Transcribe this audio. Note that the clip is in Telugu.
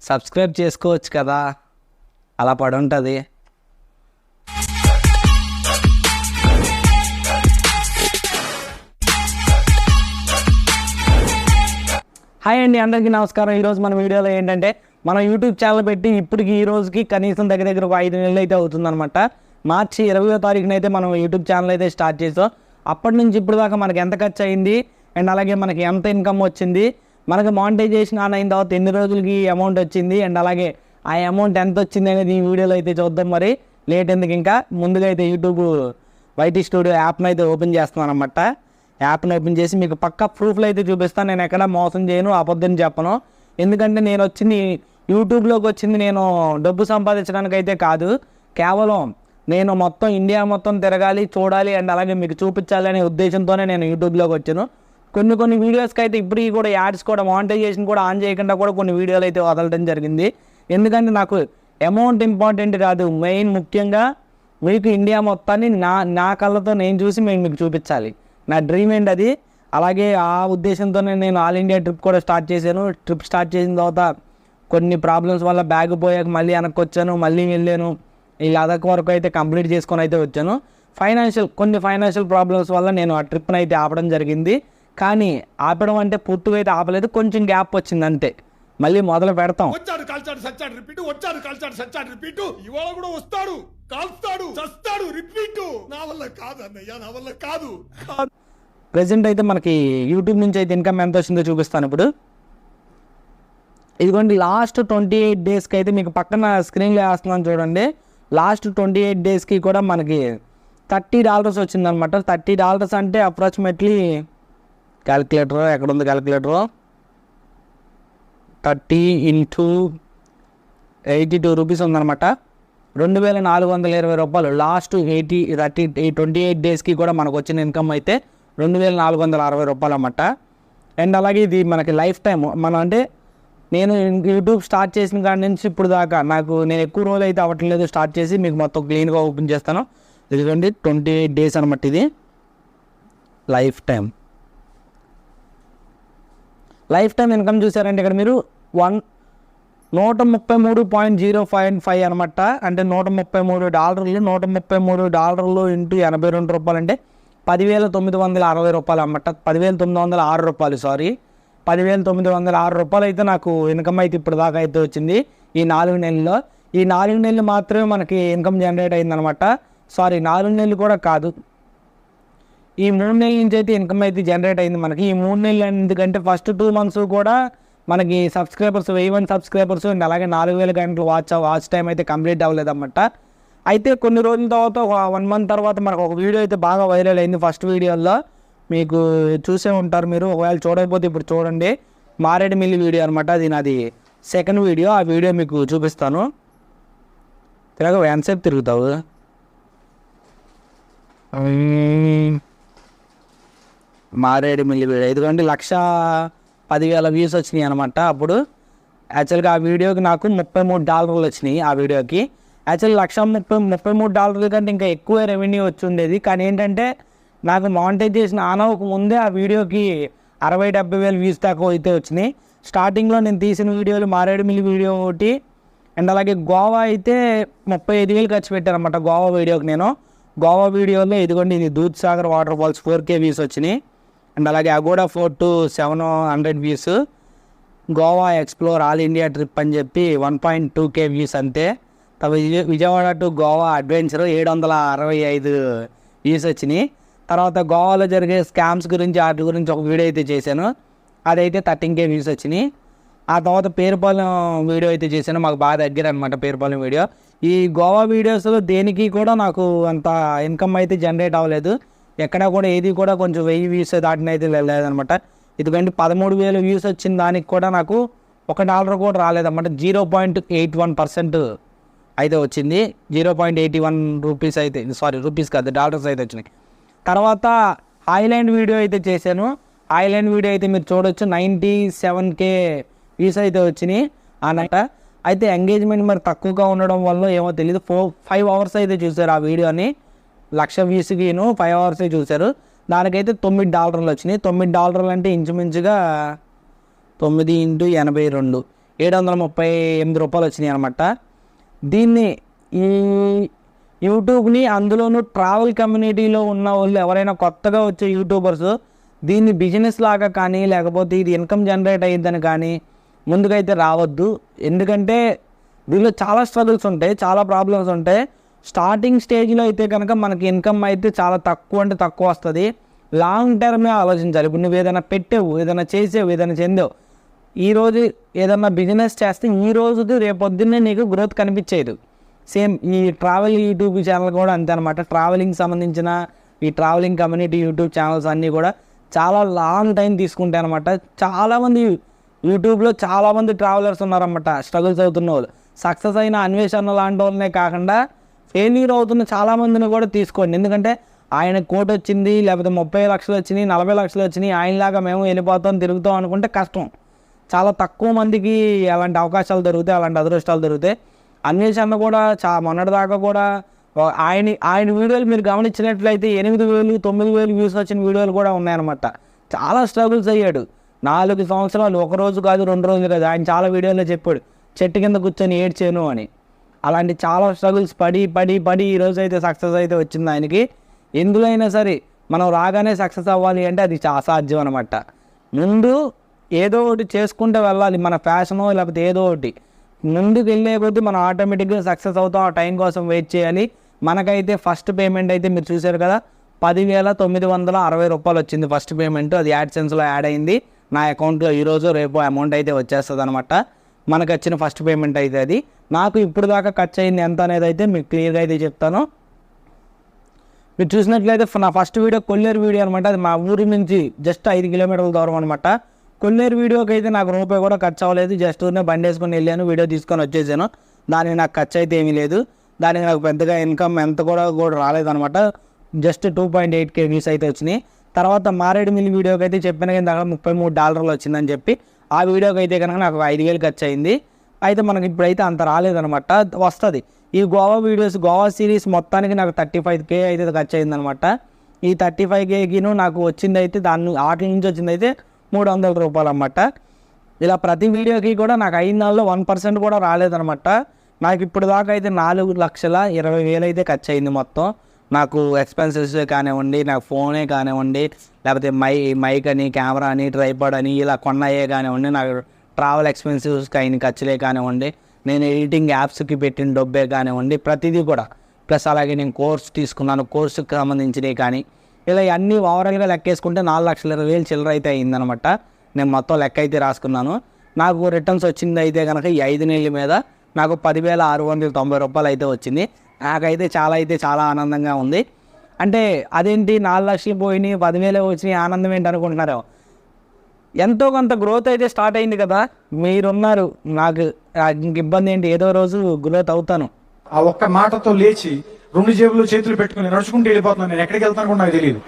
సబ్స్క్రైబ్ చేసుకోవచ్చు కదా, అలా పడి ఉంటుంది. హాయ్ అండి, అందరికీ నమస్కారం. ఈరోజు మన వీడియోలో ఏంటంటే మనం యూట్యూబ్ ఛానల్ పెట్టి ఇప్పటికి ఈ రోజుకి కనీసం దగ్గర ఒక 5 నెలలు అయితే అవుతుందన్నమాట. మార్చి 20వ తారీఖున అయితే మనం యూట్యూబ్ ఛానల్ అయితే స్టార్ట్ చేసాం. అప్పటి నుంచి ఇప్పుడు దాకా మనకి ఎంత ఖర్చు అయింది అండ్ అలాగే మనకి ఎంత ఇన్కమ్ వచ్చింది, మనకి మానిటైజేషన్ ఆన్ అయిన తర్వాత ఎన్ని రోజులకి అమౌంట్ వచ్చింది అండ్ అలాగే ఆ అమౌంట్ ఎంత వచ్చింది అనేది ఈ వీడియోలో అయితే చూద్దాం. మరి లేట్ ఎందుకు, ఇంకా ముందుగా అయితే యూట్యూబ్ వైటీ స్టూడియో యాప్ని అయితే ఓపెన్ చేస్తున్నాను అనమాట. యాప్ని ఓపెన్ చేసి మీకు పక్కా ప్రూఫ్లు అయితే చూపిస్తాను. నేను ఎక్కడ మోసం చేయను, అబద్ధం చెప్పను. ఎందుకంటే నేను వచ్చింది యూట్యూబ్లోకి వచ్చింది నేను డబ్బు సంపాదించడానికి అయితే కాదు, కేవలం నేను మొత్తం ఇండియా మొత్తం తిరగాలి, చూడాలి అండ్ అలాగే మీకు చూపించాలి అనే ఉద్దేశంతోనే నేను యూట్యూబ్లోకి వచ్చాను. కొన్ని వీడియోస్కి అయితే ఇప్పటికి కూడా యాడ్స్ కూడా మానిటైజేషన్ కూడా ఆన్ చేయకుండా కూడా కొన్ని వీడియోలు అయితే వదలడం జరిగింది. ఎందుకంటే నాకు అమౌంట్ ఇంపార్టెంట్ కాదు, మెయిన్ ముఖ్యంగా మీకు ఇండియా మొత్తాన్ని నా కళ్ళతో నేను చూసి మీకు చూపించాలి. నా డ్రీమ్ ఏంటి అది. అలాగే ఆ ఉద్దేశంతోనే నేను ఆల్ ఇండియా ట్రిప్ కూడా స్టార్ట్ చేశాను. ట్రిప్ స్టార్ట్ చేసిన తర్వాత కొన్ని ప్రాబ్లమ్స్ వల్ల బ్యాగ్ పోయాక మళ్ళీ వెనక్కి వచ్చాను, మళ్ళీ వెళ్ళాను. ఈ లదాఖ్ వరకు అయితే కంప్లీట్ చేసుకొని అయితే వచ్చాను. కొన్ని ఫైనాన్షియల్ ప్రాబ్లమ్స్ వల్ల నేను ఆ ట్రిప్ని అయితే ఆపడం జరిగింది. కానీ ఆపడం అంటే పూర్తిగా అయితే ఆపలేదు, కొంచెం గ్యాప్ వచ్చింది అంతే. మళ్ళీ మొదలు పెడతాం. వచ్చాడు కాల్చాడు సచ్చాడు రిపీట్, వచ్చాడు కాల్చాడు సచ్చాడు రిపీట్, ఇవాళ కూడా వస్తాడు కాల్స్తాడు చస్తాడు రిపీట్. నా వల్ల కాదు అన్నయ్య, నా వల్ల కాదు. ప్రెజెంట్ అయితే మనకి యూట్యూబ్ నుంచి అయితే ఇన్కమ్ ఎంత వచ్చిందో చూపిస్తాను ఇప్పుడు. ఇదిగోండి, లాస్ట్ 28 డేస్కి అయితే మీకు పక్కన స్క్రీన్లో వేస్తున్నాను చూడండి. లాస్ట్ 28 డేస్కి కూడా మనకి $30 వచ్చిందనమాట. $30 అంటే అప్రాక్సిమేట్లీ క్యాలిక్యులేటర్ ఎక్కడ ఉంది, క్యాలిక్యులేటర్ 30 × 82 రూపీస్ ఉందన్నమాట. 2420 రూపాయలు లాస్ట్ 28 డేస్కి కూడా మనకు వచ్చిన ఇన్కమ్ అయితే 2460 రూపాయలు అన్నమాట. అండ్ అలాగే ఇది మనకి లైఫ్ టైం. మనం అంటే నేను యూట్యూబ్ స్టార్ట్ చేసిన కాడి నుంచి ఇప్పుడు దాకా నేను ఎక్కువ రోజులు అయితే అవ్వట్లేదు స్టార్ట్ చేసి, మీకు మొత్తం క్లీన్గా ఓపెన్ చేస్తాను. ఇదిగోండి 28 డేస్ అనమాట. ఇది లైఫ్ టైం ఇన్కమ్ చూసారంటే ఇక్కడ మీరు 133.055 అనమాట. అంటే $133, $133 ఇంటూ 82 రూపాయలు అంటే 10,960 రూపాయలు అన్నమాట. 10,906 రూపాయలు, సారీ 10,906 రూపాయలు అయితే నాకు ఇన్కమ్ అయితే ఇప్పుడు దాకా అయితే వచ్చింది ఈ 4 నెలల్లో. ఈ 4 నెలలు మాత్రమే మనకి ఇన్కమ్ జనరేట్ అయిందనమాట. సారీ 4 నెలలు కూడా కాదు, ఈ 3 నెలల నుంచి అయితే ఇన్కమ్ అయితే జనరేట్ అయింది మనకి. ఈ 3 నెలలు ఎందుకంటే ఫస్ట్ 2 మంత్స్ కూడా మనకి సబ్స్క్రైబర్స్ 1000 సబ్స్క్రైబర్స్ అండ్ అలాగే 4000 గంటలు వాచ్ టైం అయితే కంప్లీట్ అవ్వలేదన్నమాట. అయితే కొన్ని రోజుల తర్వాత 1 మంత్ తర్వాత మనకు ఒక వీడియో అయితే బాగా వైరల్ అయింది. ఫస్ట్ వీడియోలో మీకు చూసే ఉంటారు మీరు, ఒకవేళ చూడకపోతే ఇప్పుడు చూడండి. మారేడుమిల్లి వీడియో అనమాట. అది నాది సెకండ్ వీడియో. ఆ వీడియో మీకు చూపిస్తాను. ఎంతసేపు తిరుగుతావు, మారేడుమిల్లి వీడియో. ఎందుకంటే 1,10,000 వ్యూస్ వచ్చినాయి అనమాట. అప్పుడు యాక్చువల్గా ఆ వీడియోకి నాకు $33 వచ్చినాయి. ఆ వీడియోకి యాక్చువల్లీ $133 కంటే ఇంకా ఎక్కువ రెవెన్యూ వచ్చి ఉండేది. కానీ ఏంటంటే నాకు మానిటైజేషన్ ఆన్ అవ్వక ముందే ఆ వీడియోకి 60,000-70,000 వ్యూస్ దాకా అయితే వచ్చినాయి. స్టార్టింగ్లో నేను తీసిన వీడియోలు మారేడుమిల్లి వీడియో ఒకటి అండ్ అలాగే గోవా అయితే 35,000 ఖర్చు పెట్టారనమాట. గోవా వీడియోలో ఇదిగోండి, ఇది Dudhsagar water falls 4K views వచ్చినాయి. అండ్ అలాగే Aguada fort 700 views. Goa explore all India trip అని చెప్పి 1.2K వ్యూస్ అంతే. Vijayawada to Goa adventure 765 views వచ్చినాయి. తర్వాత గోవాలో జరిగే స్కామ్స్ గురించి వాటి గురించి ఒక వీడియో అయితే చేశాను, అదైతే 13K వ్యూస్ వచ్చినాయి. ఆ తర్వాత పేరుపాలెం వీడియో అయితే చేశాను, మాకు బాగా దగ్గర అనమాట పేరుపాలెం వీడియో. ఈ గోవా వీడియోస్లో దేనికి కూడా నాకు అంత ఇన్కమ్ అయితే జనరేట్ అవ్వలేదు. ఎక్కడ కూడా ఏది కూడా కొంచెం 1000 వ్యూస్ దాటిన అయితే లేదనమాట. ఎందుకంటే 13,000 వ్యూస్ వచ్చిన దానికి కూడా నాకు $1 కూడా రాలేదన్నమాట. 0.81% అయితే వచ్చింది. 0.81 రూపీస్ అయితే, సారీ రూపీస్ కాదు డాలర్స్ అయితే వచ్చినాయి. తర్వాత ఐలాండ్ వీడియో అయితే చేశాను. ఐలాండ్ వీడియో అయితే మీరు చూడొచ్చు 97K వ్యూస్ అయితే వచ్చినాయి అన్నమాట. అయితే ఎంగేజ్మెంట్ మరి తక్కువగా ఉండడం వల్ల ఏమో తెలియదు, 5 అవర్స్ అయితే చూసారు ఆ వీడియోని. 1,00,000 వ్యూస్కి 5 అవర్సే చూశారు. దానికైతే $9 వచ్చినాయి. $9 అంటే ఇంచుమించుగా 9 × 82 738 రూపాయలు వచ్చినాయి అనమాట. దీన్ని ఈ యూట్యూబ్ని, అందులోనూ ట్రావెల్ కమ్యూనిటీలో ఉన్న వాళ్ళు ఎవరైనా కొత్తగా వచ్చే యూట్యూబర్స్ దీన్ని బిజినెస్ లాగా కానీ లేకపోతే ఇది ఇన్కమ్ జనరేట్ అయ్యిద్దని కానీ ముందుకైతే రావద్దు. ఎందుకంటే దీనిలో చాలా స్ట్రగుల్స్ ఉంటాయి, చాలా ప్రాబ్లమ్స్ ఉంటాయి. స్టార్టింగ్ స్టేజ్లో అయితే కనుక మనకి ఇన్కమ్ అయితే చాలా తక్కువ అంటే తక్కువ వస్తుంది. లాంగ్ టర్మే ఆలోచించాలి. ఇప్పుడు నువ్వు ఏదైనా పెట్టావు, ఏదైనా చేసావు, ఏదైనా చెందావు, ఈరోజు ఏదన్నా బిజినెస్ చేస్తే ఈ రోజుది రేపొద్దున్నే నీకు గ్రోత్ కనిపించేది. సేమ్ ఈ ట్రావెల్ యూట్యూబ్ ఛానల్ కూడా అంతే అనమాట. ట్రావెలింగ్ సంబంధించిన ఈ ట్రావెలింగ్ కమ్యూనిటీ యూట్యూబ్ ఛానల్స్ అన్నీ కూడా చాలా లాంగ్ టైం తీసుకుంటాయి అనమాట. చాలామంది యూట్యూబ్లో చాలామంది ట్రావెలర్స్ ఉన్నారన్నమాట, స్ట్రగుల్స్ అవుతున్న వాళ్ళు. సక్సెస్ అయిన అన్వేషణ లాంటి వాళ్ళనే కాకుండా ఫెయిల్యూర్ అవుతున్న చాలామందిని కూడా తీసుకోండి. ఎందుకంటే ఆయన కోటి వచ్చింది, లేకపోతే 30 లక్షలు వచ్చినాయి, 40 లక్షలు వచ్చినాయి, ఆయనలాగా మేము వెళ్ళిపోతాం తిరుగుతాం అనుకుంటే కష్టం. చాలా తక్కువ మందికి అలాంటి అవకాశాలు దొరుకుతాయి, అలాంటి అదృష్టాలు దొరుకుతాయి. అన్వేషణ కూడా మొన్నటిదాకా కూడా ఆయన వీడియోలు మీరు గమనించినట్లయితే 8,000, 9,000 వ్యూస్ వచ్చిన వీడియోలు కూడా ఉన్నాయన్నమాట. చాలా స్ట్రగుల్స్ అయ్యాడు. 4 సంవత్సరాలు, ఒక రోజు కాదు 2 రోజులు కాదు. ఆయన చాలా వీడియోలో చెప్పాడు చెట్టు కింద కూర్చొని ఏడ్చాను అని. అలాంటి చాలా స్ట్రగుల్స్ పడి ఈరోజు అయితే సక్సెస్ అయితే వచ్చింది ఆయనకి. ఎందులో అయినా సరే మనం రాగానే సక్సెస్ అవ్వాలి అంటే అది అసాధ్యం అనమాట. ముందు ఏదో ఒకటి చేసుకుంటూ వెళ్ళాలి, మన ఫ్యాషనో లేకపోతే ఏదో ఒకటి. ముందుకు వెళ్ళే కొద్దీ మనం ఆటోమేటిక్గా సక్సెస్ అవుతాం. ఆ టైం కోసం వెయిట్ చేయాలి. మనకైతే ఫస్ట్ పేమెంట్ అయితే మీరు చూశారు కదా, 10,960 రూపాయలు వచ్చింది ఫస్ట్ పేమెంట్. అది యాడ్సెన్స్లో యాడ్ అయింది నా అకౌంట్లో. ఈరోజు రేపు అమౌంట్ అయితే వచ్చేస్తుంది అనమాట. మనకు వచ్చిన ఫస్ట్ పేమెంట్ అయితే అది. నాకు ఇప్పుడు దాకా ఖర్చు అయింది ఎంత అనేది అయితే మీకు క్లియర్గా అయితే చెప్తాను. మీరు చూసినట్లయితే నా ఫస్ట్ వీడియో కొల్లేరు వీడియో అనమాట. అది మా ఊరి నుంచి జస్ట్ 5 కిలోమీటర్ల దూరం అనమాట. కొల్లేరు వీడియోకి అయితే నాకు రూపాయి కూడా ఖర్చు అవ్వలేదు. జస్ట్ బండి వేసుకొని వెళ్ళాను, వీడియో తీసుకొని వచ్చేసాను. దానికి నాకు ఖర్చు అయితే ఏమీ లేదు. దానికి నాకు పెద్దగా ఇన్కమ్ ఎంత కూడా రాలేదనమాట. జస్ట్ 2.8K వ్యూస్ అయితే వచ్చినాయి. తర్వాత మారేడుమిల్లి వీడియోకి అయితే చెప్పిన కానీ దగ్గర $33 వచ్చిందని చెప్పి ఆ వీడియోకి అయితే కనుక నాకు 5,000 ఖర్చు అయింది. అయితే మనకి ఇప్పుడైతే అంత రాలేదనమాట, వస్తుంది. ఈ గోవా వీడియోస్, గోవా సిరీస్ మొత్తానికి నాకు 35K అయితే ఖర్చు అయిందనమాట. ఈ 35Kకిను నాకు వచ్చింది అయితే వాటి నుంచి వచ్చింది అయితే 300 రూపాయలు అన్నమాట. ఇలా ప్రతి వీడియోకి కూడా నాకు అయిన దానిలో 1% కూడా రాలేదనమాట. నాకు ఇప్పుడు దాకా అయితే 4,20,000 అయితే ఖర్చు అయింది మొత్తం. నాకు ఎక్స్పెన్సెస్ కానివ్వండి, నాకు ఫోనే కానివ్వండి, లేకపోతే మైక్ అని, కెమెరా అని, ట్రైపాడ్ అని ఇలా కొన్నాయే కానివ్వండి, నాకు ట్రావెల్ ఎక్స్పెన్సెస్కి అయిన ఖర్చులే కానివ్వండి, నేను ఎడిటింగ్ యాప్స్కి పెట్టిన డబ్బే కానివ్వండి, ప్రతిదీ కూడా. ప్లస్ అలాగే నేను కోర్స్ తీసుకున్నాను, కోర్సుకి సంబంధించినవి కానీ ఇలా అన్నీ ఓవరాల్గా లెక్కేసుకుంటే 4,20,000 చిల్లర అయితే అయిందనమాట. నేను మొత్తం లెక్క అయితే రాసుకున్నాను. నాకు రిటర్న్స్ వచ్చింది అయితే కనుక ఈ 5 నెలల మీద నాకు 10,690 రూపాయలు అయితే వచ్చింది. నాకైతే చాలా ఆనందంగా ఉంది. అంటే అదేంటి 4 లక్షలు పోయినాయి 10,000 వచ్చినాయి ఆనందం ఏంటి అనుకుంటున్నారు. ఎంతో కొంత గ్రోత్ అయితే స్టార్ట్ అయింది కదా, మీరున్నారు. నాకు ఇంక ఇబ్బంది ఏంటి, ఏదో రోజు గ్రోత్ అవుతాను. ఆ ఒక్క మాటతో లేచి 2 జేబులు చేతులు పెట్టుకుని నడుచుకుంటూ వెళ్ళిపోతున్నాను. నేను ఎక్కడికి వెళ్తాను కూడా నాకు తెలియదు.